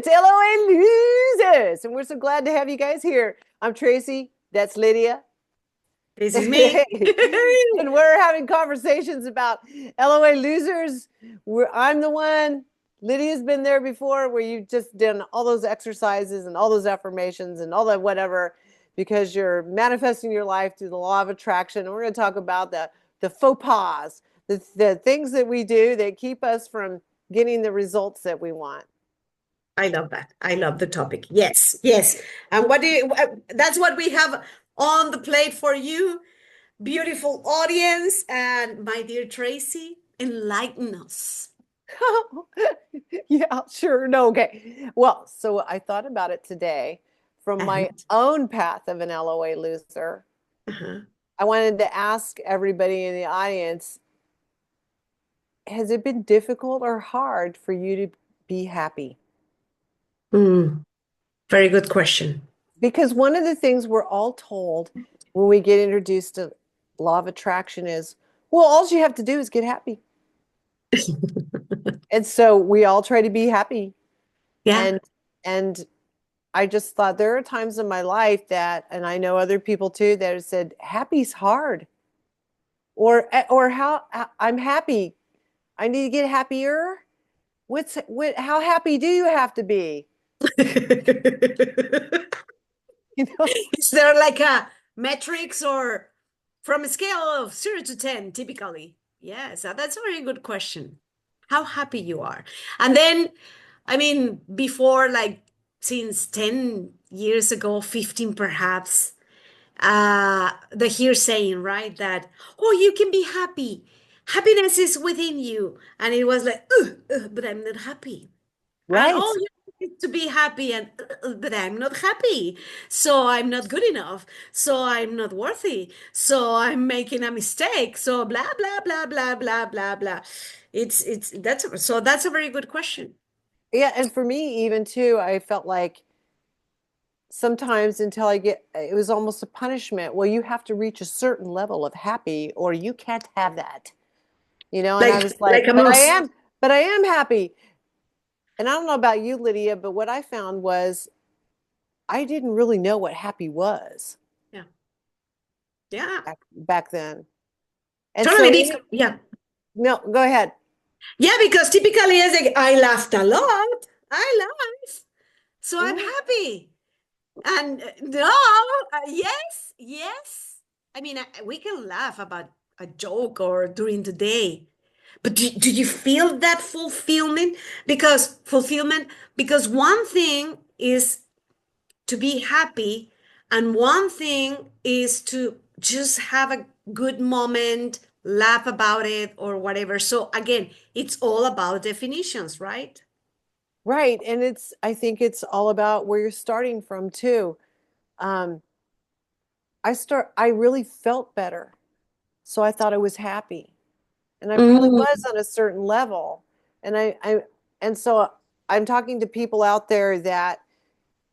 It's LOA Losers, and we're so glad to have you guys here. I'm Tracy. That's Lydia. This is me. And we're having conversations about LOA Losers. I'm the one. Lydia's been there before where you've just done all those exercises and all those affirmations and all that whatever because you're manifesting your life through the law of attraction. And we're going to talk about the faux pas, the things that we do that keep us from getting the results that we want. I love that. I love the topic. Yes, yes. And what do you, that's what we have on the plate for you, beautiful audience. And my dear Tracy, enlighten us. Yeah, sure. No, okay. Well, so I thought about it today from my And own path of an LOA loser. uh-huh. I wanted to ask everybody in the audience, has it been difficult or hard for you to be happy? Mm, very good question. Because one of the things we're all told when we get introduced to law of attraction is, well, all you have to do is get happy. And so we all try to be happy. Yeah. And and I just thought there are times in my life that, and I know other people too, that have said, happy's hard. Or I'm happy. I need to get happier. How happy do you have to be? You know? Is there like a metrics or from a scale of 0 to 10, typically? Yes, that's a very good question. How happy you are. And then, I mean, before, like, since 10 years ago, 15 perhaps, the hearsaying, right? That, oh, you can be happy. Happiness is within you. And it was like, but I'm not happy. And Right. oh, you need to be happy, and but I'm not happy. So I'm not good enough. So I'm not worthy. So I'm making a mistake. So blah blah blah blah blah blah blah. That's a very good question. Yeah, and for me even too, I felt like sometimes until it was almost a punishment. Well, you have to reach a certain level of happy or you can't have that. And I was Like like, a most. but I am happy. And I don't know about you, Lydia, but what I found was I didn't really know what happy was Yeah. Yeah. back then. And Totally. so Yeah. no, go ahead. Yeah, because typically as I laughed a lot. I laugh. So I'm Mhm. happy. And no, yes, yes. I mean, we can laugh about a joke or during the day, but do you feel that fulfillment? Because one thing is to be happy, and one thing is to just have a good moment, laugh about it, or whatever. So again, it's all about definitions, right? Right. And I think it's all about where you're starting from too. Um, I really felt better. So I thought I was happy. And I probably was Mm, on a certain level. And and so I'm talking to people out there that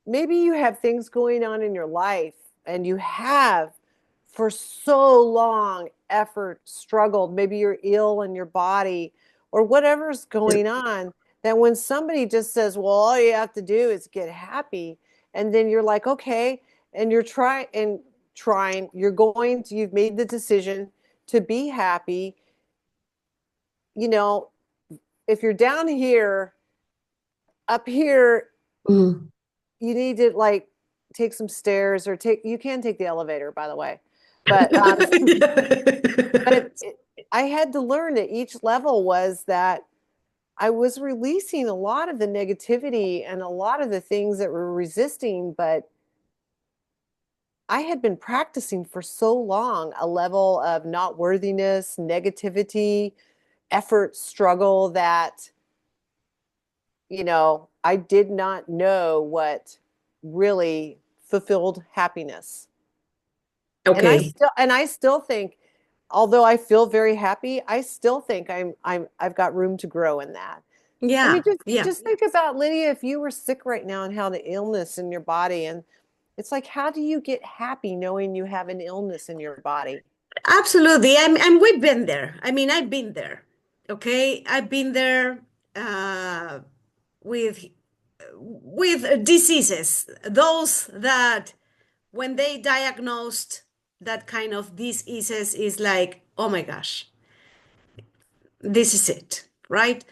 maybe you have things going on in your life and you have for so long effort struggled. Maybe you're ill in your body or whatever's going on, that when somebody just says, well, all you have to do is get happy, and then you're like, okay, and you've made the decision to be happy. you know if you're down here, up here, mm. you need to like take some stairs, or you can take the elevator, by the way. But but I had to learn that each level was that I was releasing a lot of the negativity and a lot of the things that were resisting, but I had been practicing for so long a level of not worthiness, negativity, effort, struggle, that I did not know what really fulfilled happiness. Okay. And I still think, although I feel very happy, I still think I've got room to grow in that. I mean, Yeah. Yeah. just think about, Lydia, if you were sick right now and had an illness in your body, and it's like, how do you get happy knowing you have an illness in your body? Absolutely. And we've been there. I mean, I've been there. Okay. I've been there uh, with with diseases, those that when they diagnosed that kind of diseases is like, oh my gosh, this is it, right?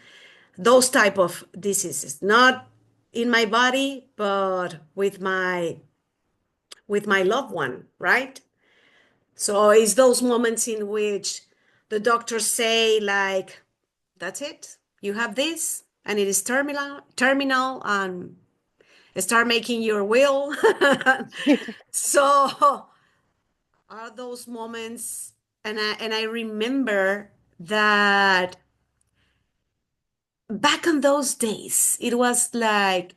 Those type of diseases, not in my body, but with my loved one, right? So it's those moments in which the doctors say like, that's it, you have this, and it is terminal, and start making your will. So are those moments, and I remember that back in those days, it was like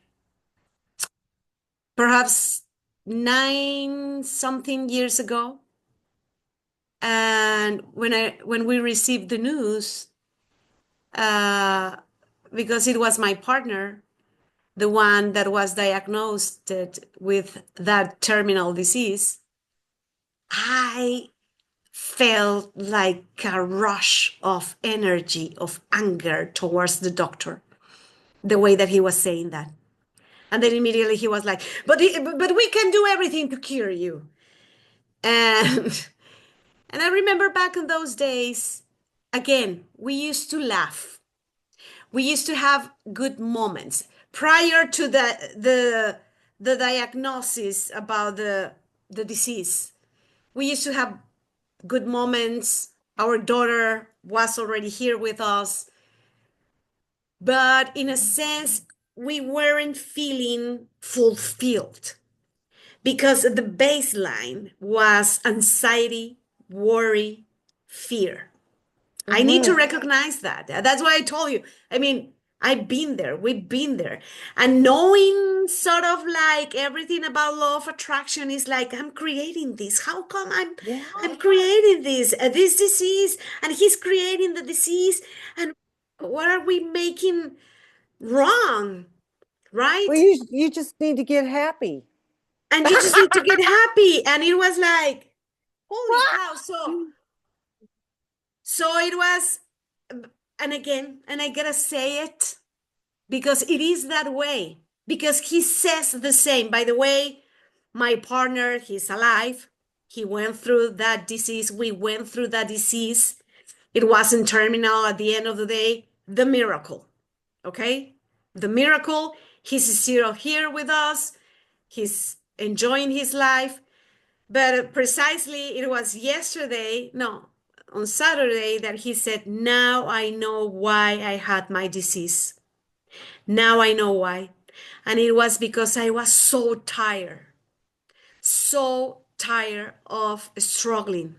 perhaps 9 something years ago. And when we received the news, uh, because it was my partner, the one that was diagnosed with that terminal disease, I felt like a rush of energy, of anger towards the doctor, the way that he was saying that. And then immediately he was like, but we can do everything to cure you. And and I remember back in those days, again, we used to laugh. We used to have good moments prior to the diagnosis about the disease. We used to have good moments. Our daughter was already here with us, but in a sense, we weren't feeling fulfilled because the baseline was anxiety, worry, fear. I need to Hmm. recognize that. That's why I told you. I mean, I've been there. We've been there. And knowing sort of like everything about law of attraction is like, I'm creating this. How come Yeah. I'm creating this disease, and he's creating the disease, and what are we making wrong, Well, right? you just need to get happy. And you just need to get happy. And it was like, holy cow. So it was, and again, and I gotta say it, because it is that way, because he says the same. By the way, my partner, he's alive. He went through that disease. We went through that disease. It wasn't terminal at the end of the day. The miracle, okay? The miracle. He's still here with us. He's enjoying his life. But precisely, it was yesterday, no, on Saturday, that he said, now I know why I had my disease. Now I know why. And it was because I was so tired of struggling,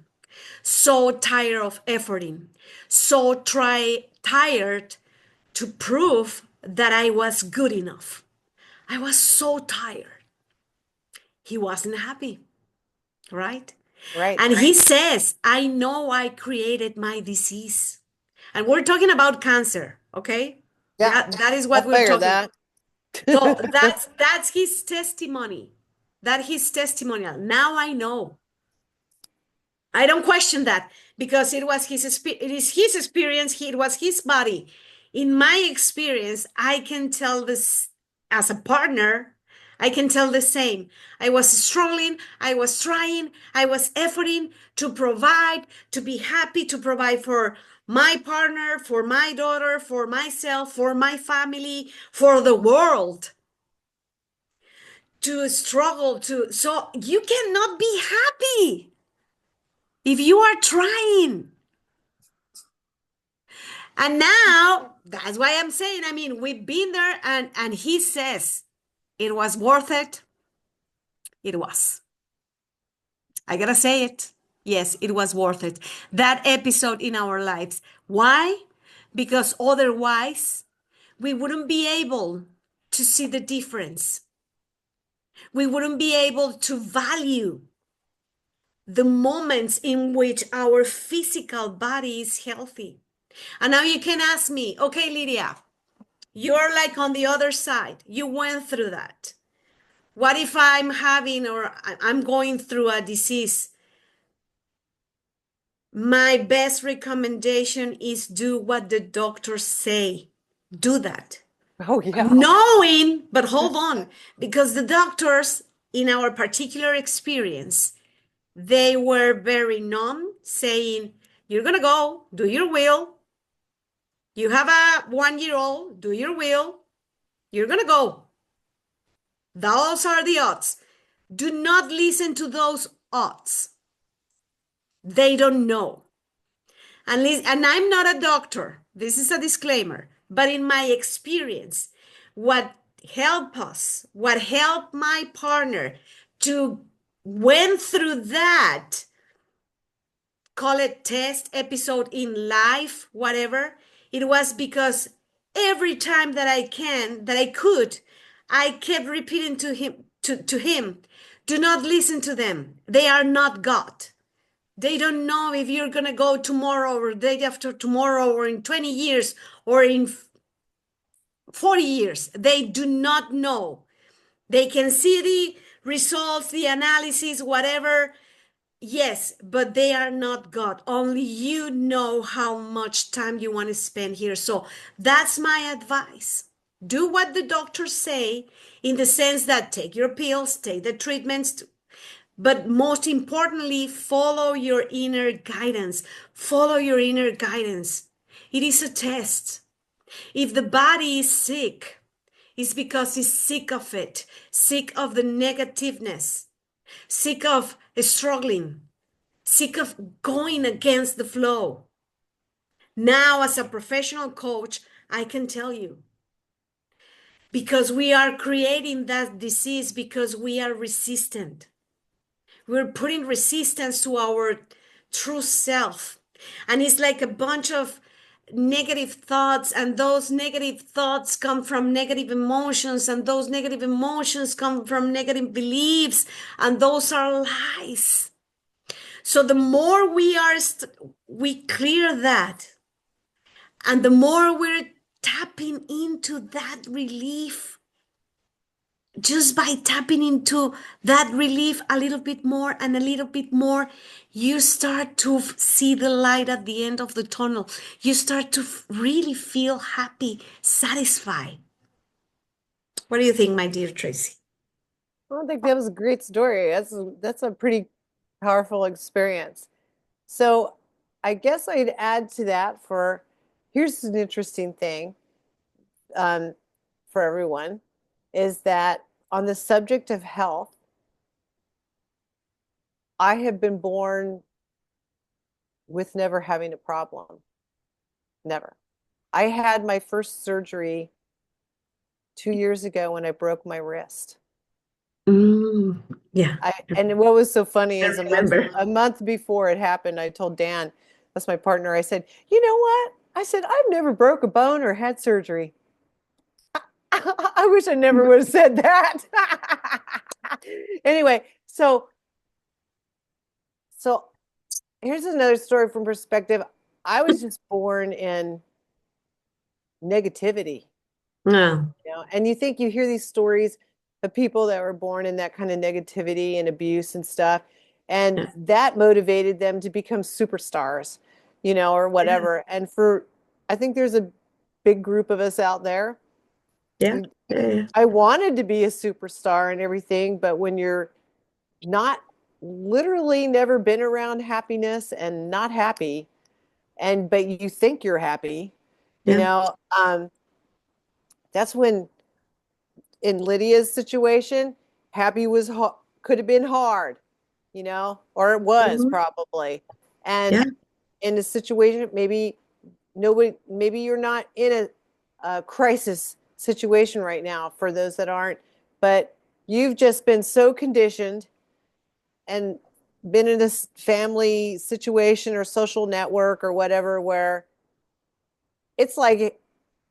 so tired of efforting, tired to prove that I was good enough. I was so tired. He wasn't happy, right? Right. And he says, I know I created my disease. And we're talking about cancer, okay? Yeah. That is I what we're figured talking about. that. So that's his testimony. That his testimonial. Now I know. I don't question that, because it was it is his experience, it was his body. In my experience, I can tell this as a partner, I can tell the same. I was struggling, I was trying, I was efforting to provide, to be happy, to provide for my partner, for my daughter, for myself, for my family, for the world. To struggle to, so you cannot be happy if you are trying. And now that's why I'm saying, I mean, we've been there, and he says it was worth it. It was. I gotta say it. Yes, it was worth it. That episode in our lives. Why? Because otherwise we wouldn't be able to see the difference. We wouldn't be able to value the moments in which our physical body is healthy. And now you can ask me, okay, Lydia, you're like on the other side. You went through that. What if I'm having, or I'm going through a disease? My best recommendation is do what the doctors say. Do that. Oh, yeah. Knowing, but hold on, because the doctors, in our particular experience, they were very numb, saying, "You're gonna go, do your will. You have a 1 year old, do your will. You're gonna go. Those are the odds." Do not listen to those odds. They don't know. And I'm not a doctor. This is a disclaimer. But in my experience, what helped us, what helped my partner to went through that, call it test episode in life, whatever, it was because every time that I could, I kept repeating to him, do not listen to them. They are not God. They don't know if you're going to go tomorrow or the day after tomorrow or in 20 years or in 40 years. They do not know. They can see the results, the analysis, whatever. Yes, but they are not God. Only you know how much time you want to spend here. So that's my advice. Do what the doctors say in the sense that take your pills, take the treatments, but most importantly, follow your inner guidance. Follow your inner guidance. It is a test. If the body is sick, it's because it's sick of it, sick of the negativeness, sick of struggling, sick of going against the flow. Now, as a professional coach, I can tell you because we are creating that disease because we are resistant. We're putting resistance to our true self. And it's like a bunch of negative thoughts, and those negative thoughts come from negative emotions, and those negative emotions come from negative beliefs, and those are lies. So the more we clear that, and the more we're tapping into that relief, just by tapping into that relief a little bit more and a little bit more, you start to see the light at the end of the tunnel. You start to really feel happy, satisfied. What do you think, my dear Tracy? I don't think that was a great story. That's a pretty powerful experience. So I guess I'd add to that for here's an interesting thing um, for everyone is that on the subject of health, I have been born with never having a problem. Never. I had my first surgery 2 years ago when I broke my wrist. Mm, yeah, And what was so funny I is remember. a month before it happened, I told Dan, that's my partner, I said, you know what? I said, I've never broke a bone or had surgery. I wish I never would have said that. Anyway, so here's another story from perspective. I was just born in negativity, No, and you think you hear these stories of people that were born in that kind of negativity and abuse and stuff, and yeah, that motivated them to become superstars, or yeah, whatever. And I think there's a big group of us out there. yeah, yeah, I wanted to be a superstar and everything, but when you're not literally never been around happiness and not happy, but you think you're happy, you yeah, know, um, that's when in Lydia's situation, happy could have been hard, or it was mhm, probably. And yeah, in a situation, maybe you're not in a crisis situation right now for those that aren't, but you've just been so conditioned and been in this family situation or social network or whatever where it's like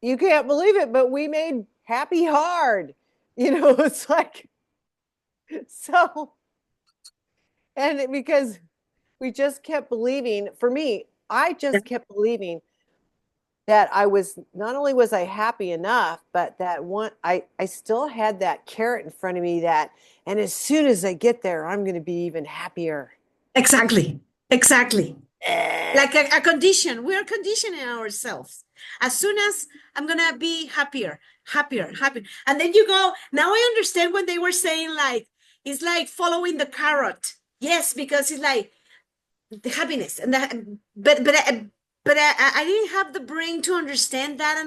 you can't believe it, but we made happy hard. It's like so, because we just kept believing, for me, I yeah, just kept believing that I was not only was I happy enough, but that I still had that carrot in front of me and as soon as I get there, I'm going to be even happier. exactly, exactly. Eh. Like a condition. We are conditioning ourselves. As soon as I'm gonna be happier, happier, happier. And then you go, now I understand when they were saying like it's like following the carrot. Yes, because it's like the happiness and that but I didn't have the brain to understand that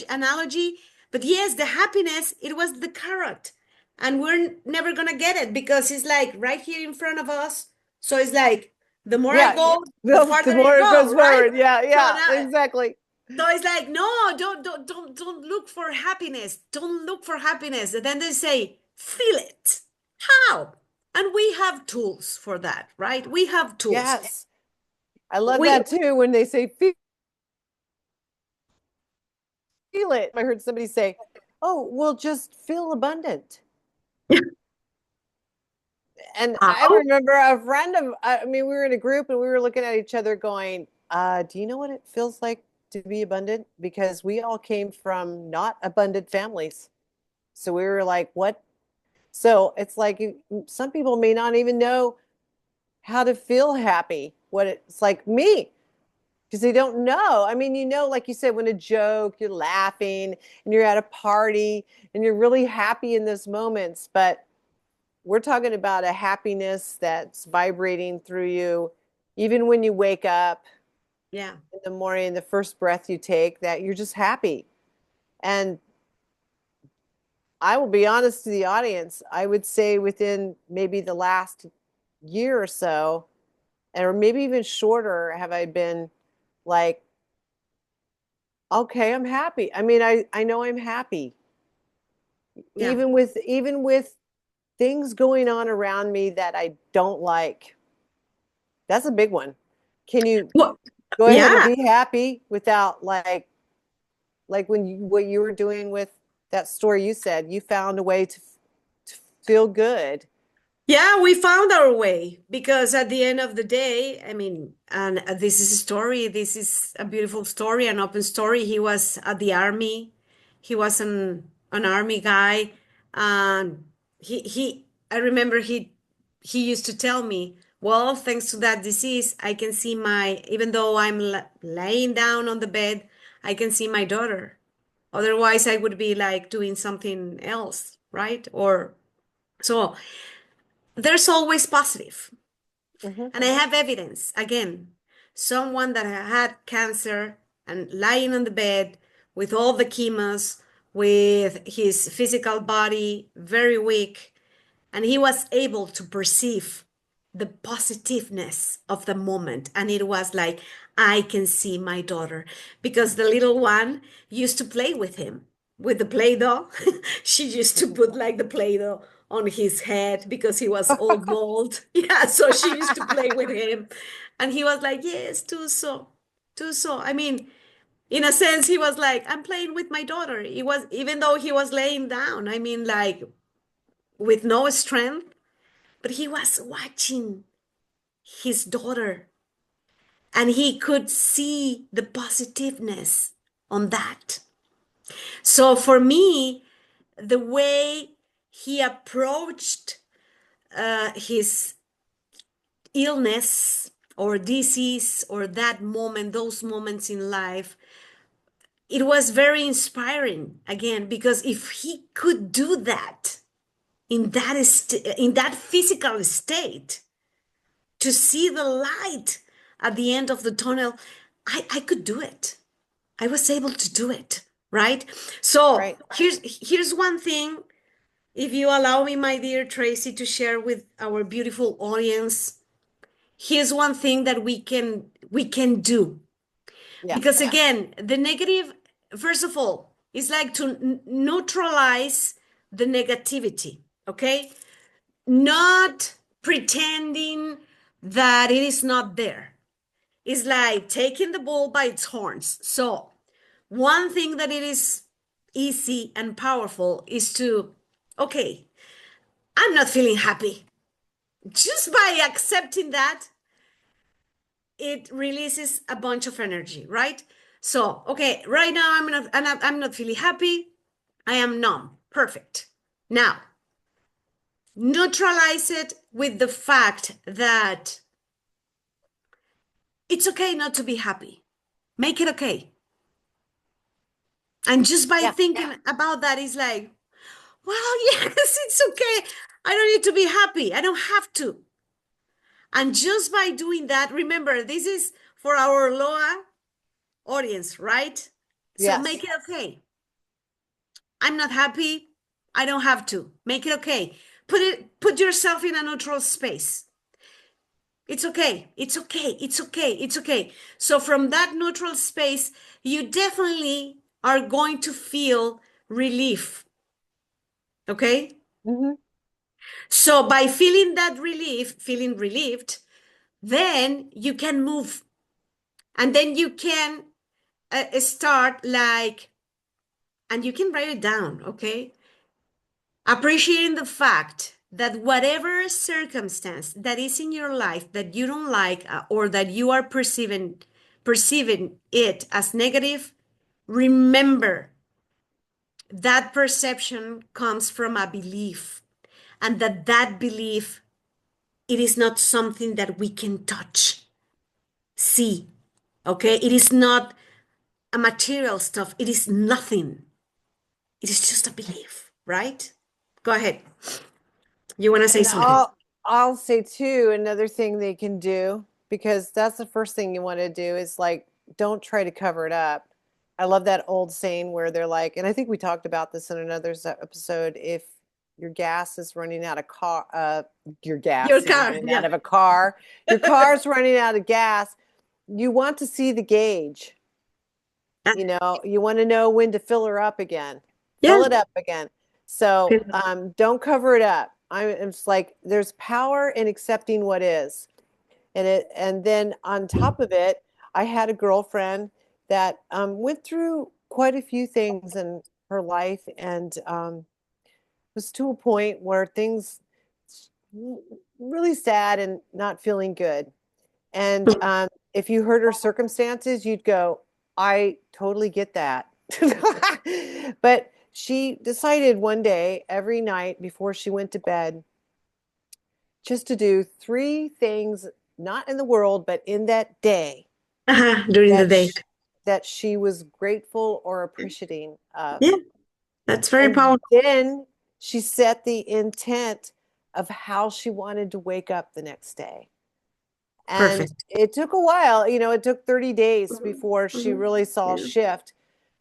analogy. But yes, the happiness, it was the carrot. And we're never gonna get it because it's like right here in front of us. So it's like the more I Yeah, go, the the farther you more it go, goes right? forward. Yeah, So yeah, now exactly. so it's like, no, don't look for happiness. Don't look for happiness. And then they say, feel it. How? And we have tools for that, right? We have tools. Yes. I love We that too when they say feel it. I heard somebody say, "Oh, we'll just feel abundant." And I how? remember a friend of, I mean, we were in a group and we were looking at each other going, do you know what it feels like to be abundant? Because we all came from not abundant families. So we were like, what? So it's like some people may not even know how to feel happy. What it's like me, because they don't know. I mean, like you said, when a joke, you're laughing and you're at a party and you're really happy in those moments. But we're talking about a happiness that's vibrating through you, even when you wake up Yeah. in the morning, the first breath you take, that you're just happy. And I will be honest to the audience, I would say within maybe the last year or so, or maybe even shorter, have I been like, okay, I'm happy. I mean, I know I'm happy. Yeah. Even with things going on around me that I don't like. That's a big one. Can you Well, go ahead and yeah. be happy without like when you what you were doing with that story you said, you found a way to feel good. Yeah, we found our way because at the end of the day, I mean, and this is a story, this is a beautiful story, an open story. He was at the army. He was an army guy. And I remember he used to tell me, well, thanks to that disease, I can see even though I'm laying down on the bed, I can see my daughter. Otherwise, I would be like doing something else, right? Or so there's always positive. Hmm. And I have evidence again, someone that had cancer and lying on the bed with all the chemos, with his physical body very weak, and he was able to perceive the positiveness of the moment. And it was like, I can see my daughter because the little one used to play with him with the Play-Doh. She used to put like the Play-Doh on his head because he was all bald. Yeah, so she used to play with him. And he was like, yes, do so, do so. I mean, in a sense, he was like, I'm playing with my daughter. He was, even though he was laying down, I mean, like with no strength, but he was watching his daughter and he could see the positiveness on that. So for me, the way he approached his illness or disease or that moment, those moments in life, it was very inspiring again, because if he could do that in that physical state, to see the light at the end of the tunnel, I could do it. I was able to do it, right? So Right. here's one thing, if you allow me, my dear Tracy, to share with our beautiful audience. Here's one thing that we can do. Yeah. Because again, the negative, first of all, is like to neutralize the negativity, okay? Not pretending that it is not there. It's like taking the bull by its horns. So, one thing that it is easy and powerful is to, okay, I'm not feeling happy. Just by accepting that, it releases a bunch of energy, right? So, okay, right now I'm not feeling happy. I am numb. Perfect. Now, neutralize it with the fact that It's okay not to be happy. Make it okay. And just by Yeah. thinking about that is like, well, yes, it's okay. I don't need to be happy. I don't have to. And just by doing that, remember, this is for our Loa audience, right? So make Yes. it okay. I'm not happy. I don't have to. Make it okay. Put yourself in a neutral space. It's okay. It's okay. It's okay. It's okay. So from that neutral space, you definitely are going to feel relief. Okay? Hmm. So by feeling that relief, feeling relieved, then you can move and then you can start like, and you can write it down, okay? Appreciating the fact that whatever circumstance that is in your life that you don't like or that you are perceiving it as negative, remember that perception comes from a belief, and that belief, it is not something that we can touch, see, okay? It is not a material stuff. It is nothing. It is just a belief, right? Go ahead. You want to say And something? I'll say too, another thing they can do, because that's the first thing you want to do is like, don't try to cover it up. I love that old saying where they're like, and I think we talked about this in another episode, if your gas is running out of your Your gas is car, running out yeah. of a car, your car's running out of gas, you want to see the gauge. You know, you want to know when to fill her up again, Yeah. fill it up again. So don't cover it up. It's like there's power in accepting what is. And then on top of it, I had a girlfriend that went through quite a few things in her life and was to a point where things really sad and not feeling good. And if you heard her circumstances, you'd go, I totally get that. But she decided one day, every night before she went to bed, just to do three things, not in the world, but in that day, During the that day. that she was grateful or appreciating of. Yeah, that's very And powerful. then she set the intent of how she wanted to wake up the next day. And Perfect. it took a while, it took 30 days Mhm, before she mhm. really saw a Yeah. shift,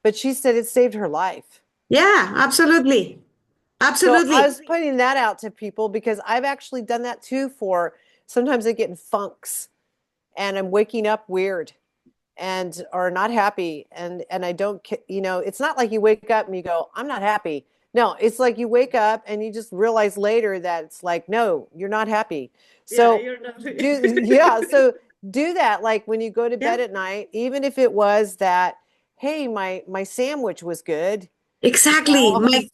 but she said it saved her life. Yeah, absolutely. So I Absolutely. was putting that out to people because I've actually done that too for sometimes I get in funks and I'm waking up weird and or not happy and I don't it's not like you wake up and you go I'm not happy. No, it's like you wake up and you just realize later that it's like no, you're not happy. Yeah, So you're not. do yeah, so do that like when you go to Yeah, bed at night, even if it was that hey, my sandwich was good, you exactly. know.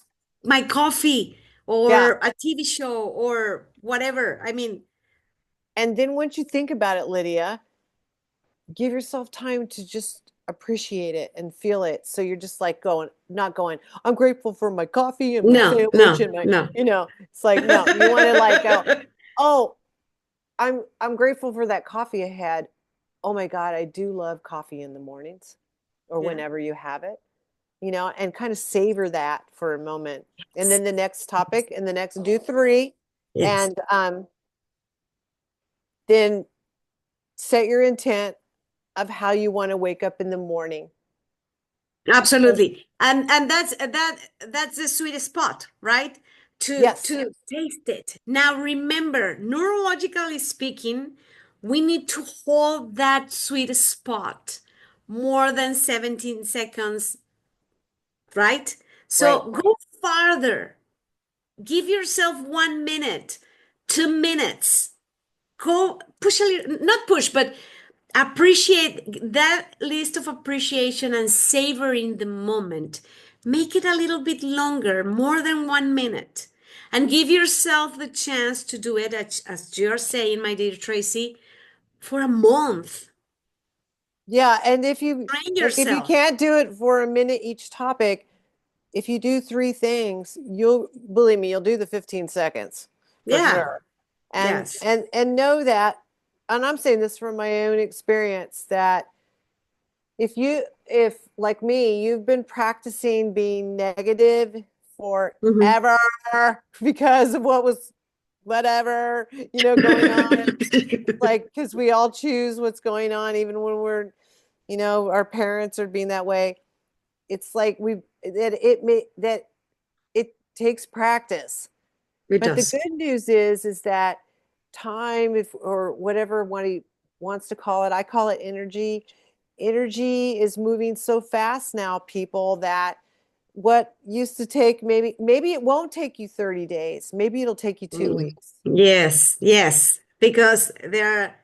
My coffee Yeah. or a TV show or whatever. I mean, And then once you think about it, Lydia, give yourself time to just appreciate it and feel it. So you're just like going, not going, I'm grateful for my coffee and my no, sandwich no, and my, no. it's like, no, you want to like go, oh, I'm grateful for that coffee I had. Oh my God, I do love coffee in the mornings or Yeah. whenever you have it, and kind of savor that for a moment. And then the next topic and the next do three. Yes. And then set your intent of how you want to wake up in the morning. And Absolutely. And that's the sweet spot, right? yes, To taste it. Now remember, neurologically speaking, we need to hold that sweet spot more than 17 seconds, right? right. So go farther. Give yourself 1 minute, 2 minutes. Go push a little, not push, but appreciate that list of appreciation and savoring the moment. Make it a little bit longer, more than 1 minute, and give yourself the chance to do it, as you're saying, my dear Tracy, for a month. Yeah, and if you Train like if you yourself. can't do it for a minute each topic, if you do three things, you'll believe me, you'll do the 15 seconds for Yeah. sure. And Yes. and know that. and I'm saying this from my own experience, that if like me, you've been practicing being negative Mhm. forever because of what was whatever, going on. Like, because we all choose what's going on, even when our parents are being that way. It's like it takes practice. It But the does. good news is that time, if or whatever one he wants to call it, I call it energy. Energy is moving so fast now, people, that what used to take maybe it won't take you 30 days. Maybe it'll take you two Mm. weeks. Yes, yes, because there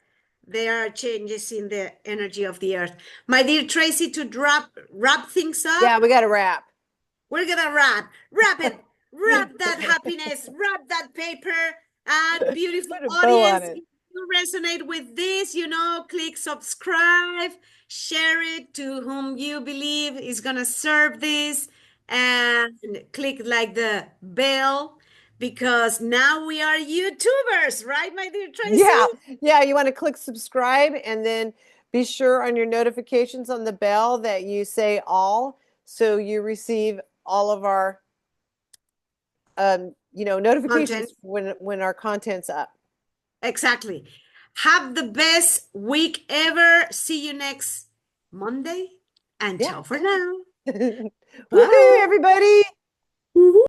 are changes in the energy of the earth. My dear Tracy, to wrap things up, Yeah, we got to wrap. we're gonna wrap it, wrap that happiness, wrap that paper, and beautiful Put a bow on audience. it. If you resonate with this, click subscribe, share it to whom you believe is gonna serve this, and click like the bell because now we are YouTubers, right, my dear Tracy? Yeah, yeah, you want to click subscribe and then be sure on your notifications on the bell that you say all, so you receive all of our Content. notifications when our content's up. Exactly. Have the best week ever. See you next Monday. And Yeah. ciao for now. Woohoo, Bye. everybody. Woohoo.